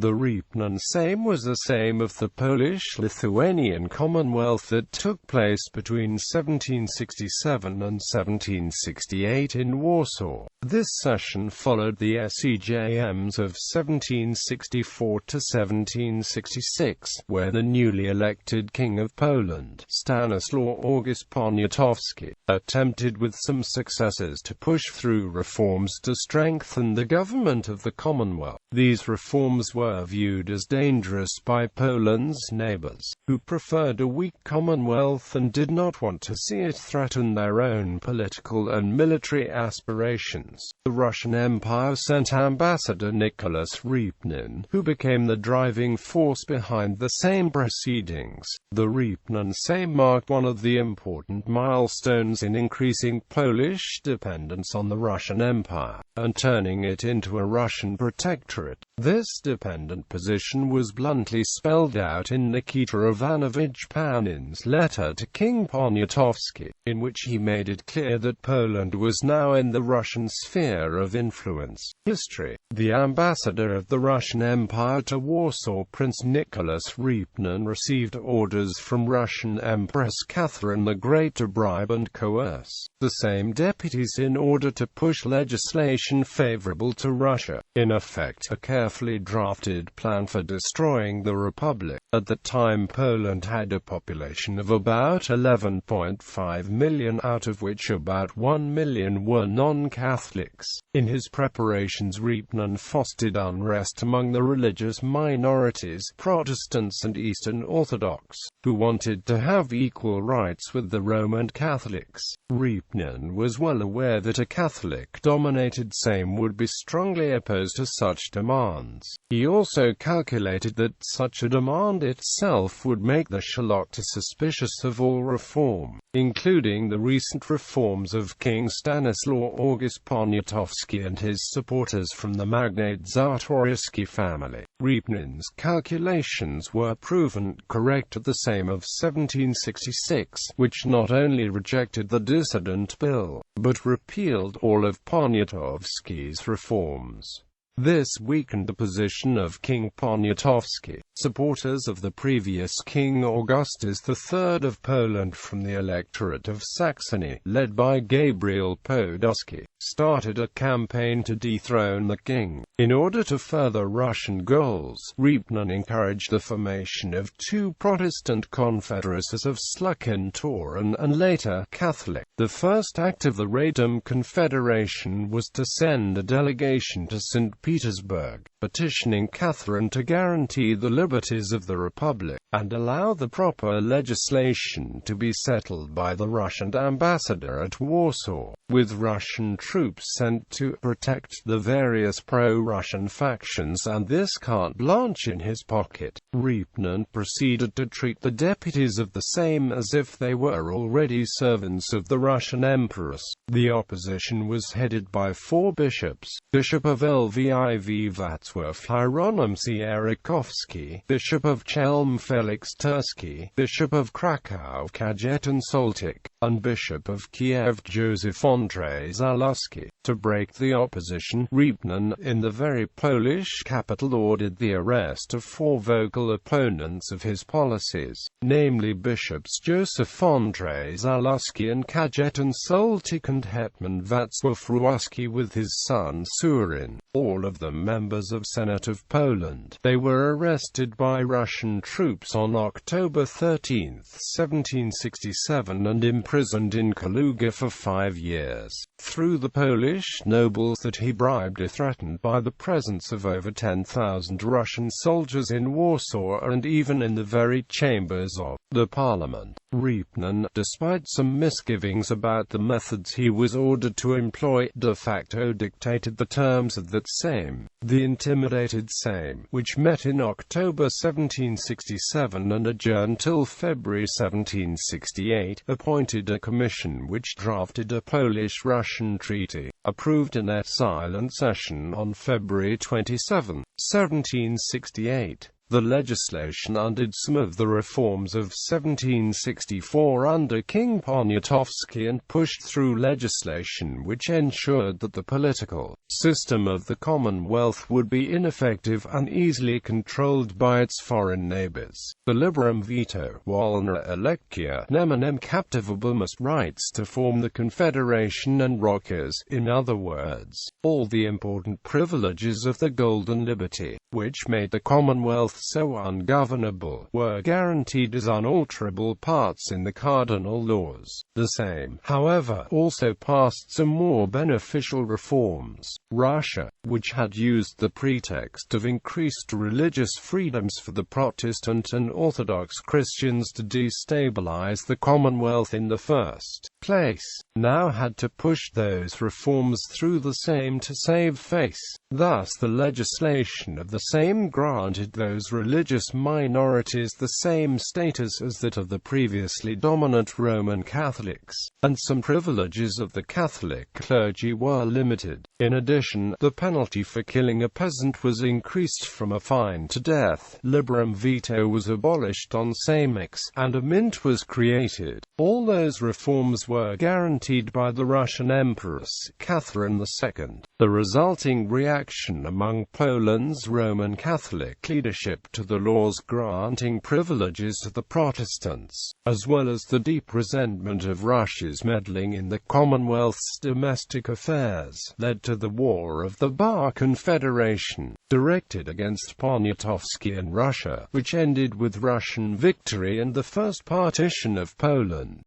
The Repnin Sejm was the Sejm of the Polish-Lithuanian Commonwealth that took place between 1767 and 1768 in Warsaw. This session followed the Sejms of 1764 to 1766, where the newly elected King of Poland, Stanisław August Poniatowski, attempted with some successes to push through reforms to strengthen the government of the Commonwealth. These reforms were viewed as dangerous by Poland's neighbors, who preferred a weak Commonwealth and did not want to see it threaten their own political and military aspirations. The Russian Empire sent Ambassador Nicholas Repnin, who became the driving force behind the Sejm proceedings. The Repnin Sejm marked one of the important milestones in increasing Polish dependence on the Russian Empire, and turning it into a Russian protectorate. This dependent position was bluntly spelled out in Nikita Ivanovich Panin's letter to King Poniatowski, in which he made it clear that Poland was now in the Russian sphere of influence. History. The ambassador of the Russian Empire to Warsaw, Prince Nicholas Repnin, received orders from Russian Empress Catherine the Great to bribe and coerce the Sejm deputies in order to push legislation favorable to Russia, in effect a carefully drafted plan for destroying the Republic. At the time, Poland had a population of about 11.5 million, out of which about 1 million were non-Catholics. In his preparations, Repnin fostered unrest among the religious minorities, Protestants and Eastern Orthodox, who wanted to have equal rights with the Roman Catholics. Repnin was well aware that a Catholic-dominated Sejm would be strongly opposed to such demands. He also calculated that such a demand itself would make the Szlachta suspicious of all reform, including the recent reforms of King Stanisław August Poniatowski and his supporters from the magnate Czartoryski family. Repnin's calculations were proven correct at the Sejm of 1766, which not only rejected the dissident bill, but repealed all of Poniatowski's reforms. This weakened the position of King Poniatowski. Supporters of the previous King Augustus III of Poland from the electorate of Saxony, led by Gabriel Podolski, started a campaign to dethrone the king. In order to further Russian goals, Repnin encouraged the formation of two Protestant confederacies of Sluckin Tauran and later Catholic. The first act of the Radom Confederation was to send a delegation to St. Petersburg, petitioning Catherine to guarantee the liberties of the Republic, and allow the proper legislation to be settled by the Russian ambassador at Warsaw, with Russian troops sent to protect the various pro-Russian factions and this carte blanche in his pocket. Repnin proceeded to treat the deputies of the Sejm as if they were already servants of the Russian Empress. The opposition was headed by four bishops: Bishop of Lviv Wacław Hieronym Sierakowski, Bishop of Chelm Felix Turski, Bishop of Krakow Kajetan Soltik, and Bishop of Kiev Joseph Andrzej Zaluski. To break the opposition, Repnin, in the very Polish capital, ordered the arrest of four vocal opponents of his policies, namely Bishops Joseph Andrzej Zaluski and Kajetan Soltik and Hetman Wacław Ruski with his son Surin, all of them members of Senate of Poland. They were arrested by Russian troops on October 13, 1767 and imprisoned in Kaluga for 5 years. Through the Polish nobles that he bribed are threatened by the presence of over 10,000 Russian soldiers in Warsaw and even in the very chambers of the parliament. Repnin, despite some misgivings about the methods he was ordered to employ, de facto dictated the terms of that Sejm. The intimidated Sejm, which met in October 1767 and adjourned till February 1768, appointed a commission which drafted a Polish-Russian treaty, approved in a silent session on February 27, 1768. The legislation undid some of the reforms of 1764 under King Poniatowski and pushed through legislation which ensured that the political system of the Commonwealth would be ineffective and easily controlled by its foreign neighbors. The Liberum Veto, Wolna Elekcja, Neminem Captivabumus rights to form the Confederation and Rockers, in other words, all the important privileges of the Golden Liberty, which made the Commonwealth so ungovernable, were guaranteed as unalterable parts in the cardinal laws. The Sejm, however, also passed some more beneficial reforms. Russia, which had used the pretext of increased religious freedoms for the Protestant and Orthodox Christians to destabilize the Commonwealth in the first place, now had to push those reforms through the Sejm to save face. Thus the legislation of the Sejm granted those religious minorities the same status as that of the previously dominant Roman Catholics, and some privileges of the Catholic clergy were limited. In addition, the penalty for killing a peasant was increased from a fine to death. Liberum Veto was abolished on Sejmics, and a mint was created. All those reforms were guaranteed by the Russian Empress, Catherine II. The resulting reaction among Poland's Roman Catholic leadership to the laws granting privileges to the Protestants, as well as the deep resentment of Russia's meddling in the Commonwealth's domestic affairs, led to the War of the Bar Confederation, directed against Poniatowski and Russia, which ended with Russian victory and the first partition of Poland.